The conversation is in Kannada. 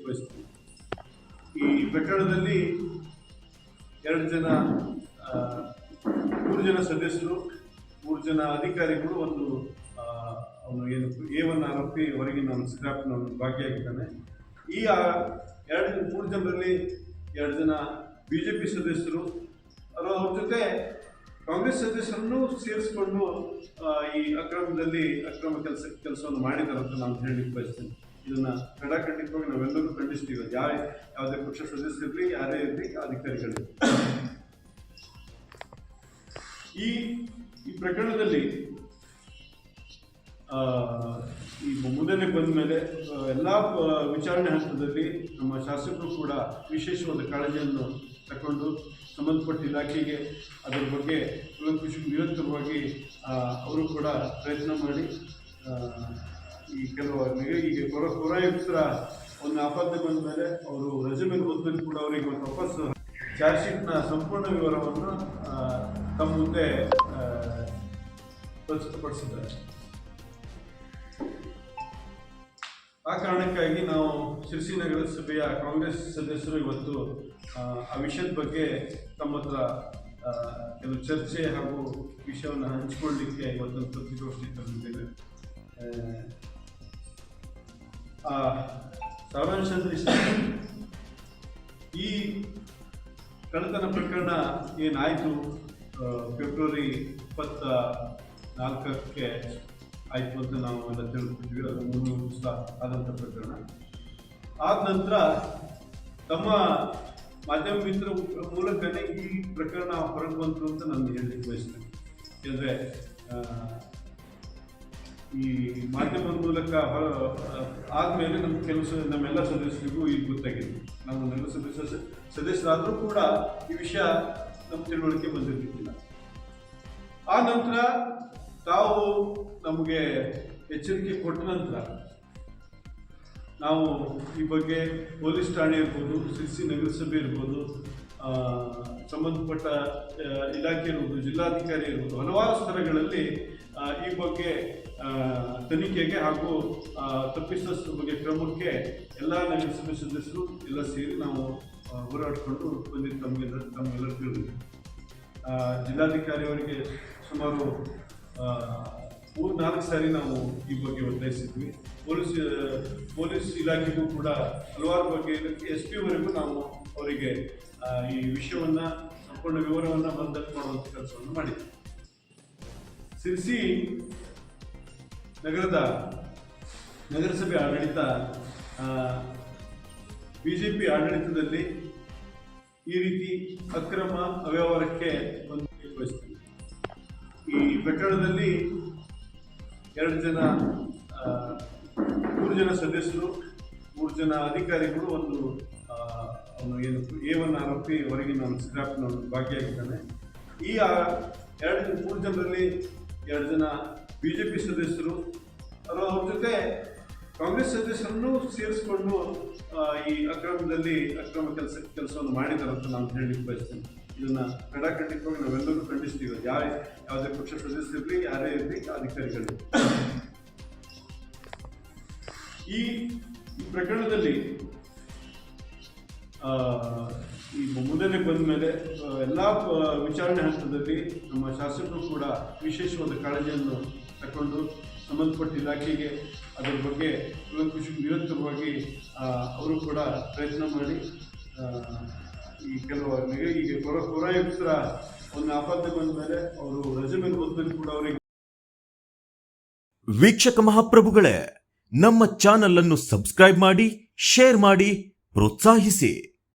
ಬಯಸ್ತೀನಿ. ಈ ಪ್ರಕರಣದಲ್ಲಿ 2 ಜನ 3 ಜನ ಸದಸ್ಯರು, 3 ಜನ ಅಧಿಕಾರಿಗಳು, ಒಂದು ಅವನು ಏನು A1 ಆರೋಪಿ ಹೊರಗಿನ ಸ್ಕ್ರಾಪ್ನ ಭಾಗಿಯಾಗಿದ್ದಾನೆ. ಈ 3 ಜನರಲ್ಲಿ 2 ಜನ ಬಿಜೆಪಿ ಸದಸ್ಯರು, ಅವ್ರ ಜೊತೆ ಕಾಂಗ್ರೆಸ್ ಸದಸ್ಯರನ್ನು ಸೇರಿಸಿಕೊಂಡು ಈ ಅಕ್ರಮ ಕೆಲಸವನ್ನು ಮಾಡಿದ್ದಾರೆ ಅಂತ ನಾನು ಹೇಳಲಿಕ್ಕೆ ಬಯಸ್ತೇನೆ. ಇದನ್ನ ಖಂಡಿತವಾಗಿ ನಾವೆಲ್ಲರೂ ಖಂಡಿಸ್ತೀವಿ. ಯಾವುದೇ ಪಕ್ಷ ಸದಸ್ಯರಿರಲಿ, ಯಾರೇ ಇರಲಿ, ಅಧಿಕಾರಿಗಳು. ಈ ಪ್ರಕರಣದಲ್ಲಿ ಈ ಮುಂದೆ ಬಂದ ಮೇಲೆ ಎಲ್ಲ ವಿಚಾರಣೆ ಹಂತದಲ್ಲಿ ನಮ್ಮ ಶಾಸಕರು ಕೂಡ ವಿಶೇಷವಾದ ಕಾಳಜಿಯನ್ನು ತಗೊಂಡು ಸಂಬಂಧಪಟ್ಟ ಇಲಾಖೆಗೆ ಅದರ ಬಗ್ಗೆ ನಿರಂತರವಾಗಿ ಅವರು ಕೂಡ ಪ್ರಯತ್ನ ಮಾಡಿ ಈ ಈಗ ಪೌರಾಯುಕ್ತರ ಒಂದು ಆಪಾದನೆ ಬಂದ ಮೇಲೆ ಅವರು ರಜೆ ಮೇಲೆ ಹೋದ್ಮೇಲೆ ಕೂಡ ಅವರಿಗೆ ವಾಪಸ್ ಚಾರ್ಜ್ ಶೀಟ್ನ ಸಂಪೂರ್ಣ ವಿವರವನ್ನು ತಮ್ಮ ಮುಂದೆ ಪ್ರಸ್ತುತಪಡಿಸಿದ್ದಾರೆ. ಆ ಕಾರಣಕ್ಕಾಗಿ ನಾವು ಶಿರಸಿ ನಗರಸಭೆಯ ಕಾಂಗ್ರೆಸ್ ಸದಸ್ಯರು ಇವತ್ತು ಆ ವಿಷಯದ ಬಗ್ಗೆ ತಮ್ಮ ಹತ್ರ ಕೆಲವು ಚರ್ಚೆ ಹಾಗೂ ವಿಷಯವನ್ನು ಹಂಚಿಕೊಳ್ಳಲಿಕ್ಕೆ ಇವತ್ತೊಂದು ಪತ್ರಿಕಾಗೋಷ್ಠಿ ತಂದಿದ್ದೇವೆ. ಸಾರಾಂಶ ಈ ಕಳ್ಳತನ ಪ್ರಕರಣ ಏನಾಯಿತು ಫೆಬ್ರವರಿ 24ಕ್ಕೆ ಆಯಿತು ಅಂತ ನಾವು ಎಲ್ಲ ತಿಳ್ಕೊತೀವಿ. ಅದು 300 ದಿವಸ ಆದಂಥ ಪ್ರಕರಣ. ಆದ ನಂತರ ತಮ್ಮ ಮಾಧ್ಯಮ ಮಿತ್ರ ಮೂಲಕನೇ ಈ ಪ್ರಕರಣ ಹೊರಗೆ ಬಂತು ಅಂತ ನಾನು ಹೇಳಲಿಕ್ಕೆ ಬಯಸ್ತೇನೆ. ಯಾಕೆಂದರೆ ಈ ಮಾಧ್ಯಮದ ಮೂಲಕ ಆದಮೇಲೆ ನಮ್ಮೆಲ್ಲ ಸದಸ್ಯರಿಗೂ ಈಗ ಗೊತ್ತಾಗಿದೆ. ನಾವು ಎಲ್ಲ ಸದಸ್ಯರಾದರೂ ಕೂಡ ಈ ವಿಷಯ ನಮ್ಮ ತಿಳುವಳಿಕೆ ಬಂದಿರಲಿಕ್ಕಿಲ್ಲ. ಆ ನಂತರ ತಾವು ನಮಗೆ ಎಚ್ಚರಿಕೆ ಕೊಟ್ಟ ನಂತರ ನಾವು ಈ ಬಗ್ಗೆ ಪೊಲೀಸ್ ಠಾಣೆ ಇರ್ಬೋದು, ಶಿರಸಿ ನಗರಸಭೆ ಇರ್ಬೋದು, ಸಂಬಂಧಪಟ್ಟ ಇಲಾಖೆ ಇರ್ಬೋದು, ಜಿಲ್ಲಾಧಿಕಾರಿ ಇರ್ಬೋದು, ಹಲವಾರು ಸ್ತರಗಳಲ್ಲಿ ಈ ಬಗ್ಗೆ ತನಿಖೆಗೆ ಹಾಗೂ ತಪ್ಪಿತಸ್ಥರ ಬಗ್ಗೆ ಕ್ರಮಕ್ಕೆ ಎಲ್ಲ ನಗರಸಭೆ ಸದಸ್ಯರು ಎಲ್ಲ ಸೇರಿ ನಾವು ಹೋರಾಡಿಕೊಂಡು ಬಂದಿದ್ದು ತಮ್ಮೆಲ್ಲರೂ ತಿಳಿದಿದೆ. ಜಿಲ್ಲಾಧಿಕಾರಿ ಅವರಿಗೆ ಸುಮಾರು 3-4 ಸಾರಿ ನಾವು ಈ ಬಗ್ಗೆ ಒತ್ತಾಯಿಸಿದ್ವಿ. ಪೊಲೀಸ್ ಇಲಾಖೆಗೂ ಕೂಡ ಹಲವಾರು ಬಗ್ಗೆ SP ವರೆಗೂ ನಾವು ಅವರಿಗೆ ಈ ವಿಷಯವನ್ನು ಸಂಪೂರ್ಣ ವಿವರವನ್ನು ಮಂದಟ್ಟು ಮಾಡುವಂಥ ಕೆಲಸವನ್ನು ಮಾಡಿದ್ವಿ. ಶಿರಸಿ ನಗರದ ನಗರಸಭೆ ಆಡಳಿತ ಬಿಜೆಪಿ ಆಡಳಿತದಲ್ಲಿ ಈ ರೀತಿ ಅಕ್ರಮ ಅವ್ಯವಹಾರಕ್ಕೆ ಒಂದು ಬಯಸ್ತೀವಿ. ಈ ಪ್ರಕರಣದಲ್ಲಿ 2 ಜನ 3 ಜನ ಸದಸ್ಯರು, 3 ಜನ ಅಧಿಕಾರಿಗಳು, ಒಂದು ಅವನು ಏನು A1 ಆರೋಪಿ ಹೊರಗಿನ ಸ್ಕ್ರಾಪ್ನ ಭಾಗಿಯಾಗಿದ್ದಾನೆ. ಈ 3 ಜನರಲ್ಲಿ 2 ಜನ ಬಿಜೆಪಿ ಸದಸ್ಯರು, ಅವ್ರ ಜೊತೆ ಕಾಂಗ್ರೆಸ್ ಸದಸ್ಯರನ್ನು ಸೇರಿಸಿಕೊಂಡು ಈ ಅಕ್ರಮ ಕೆಲಸವನ್ನು ಮಾಡಿದ್ದಾರೆ ಅಂತ ನಾನು ಹೇಳಲಿಕ್ಕೆ ಬಯಸ್ತೇನೆ. ಇದನ್ನ ಖಂಡಿತವಾಗಿ ನಾವೆಲ್ಲರೂ ಖಂಡಿಸ್ತೀವಿ. ಯಾವುದೇ ಪಕ್ಷ ಸದಸ್ಯರಿರಲಿ, ಯಾರೇ ಇರಲಿ, ಅಧಿಕಾರಿಗಳು. ಈ ಪ್ರಕರಣದಲ್ಲಿ ಈ ಮುಂದೆ ಬಂದ ಮೇಲೆ ಎಲ್ಲ ವಿಚಾರಣೆ ಹಂತದಲ್ಲಿ ನಮ್ಮ ಶಾಸಕರು ಕೂಡ ವಿಶೇಷವಾದ ಕಾಳಜಿಯನ್ನು ತಗೊಂಡು ಸಂಬಂಧಪಟ್ಟ ಇಲಾಖೆಗೆ ಅದರ ಬಗ್ಗೆ ನಿರಂತರವಾಗಿ ಅವರು ಕೂಡ ಪ್ರಯತ್ನ ಮಾಡಿ ಈಗ ಪೌರಾಯುಕ್ತರ ಒಂದು ಆಪಾದನೆ ಬಂದ ಮೇಲೆ ಅವರು ರಜೆ ಮೇಲೆ ಹೋದ್ಮೇಲೆ ಕೂಡ ಅವರಿಗೆ. ವೀಕ್ಷಕ ಮಹಾಪ್ರಭುಗಳೇ, ನಮ್ಮ ಚಾನಲ್ ಅನ್ನು ಸಬ್ಸ್ಕ್ರೈಬ್ ಮಾಡಿ, ಶೇರ್ ಮಾಡಿ, ಪ್ರೋತ್ಸಾಹಿಸಿ.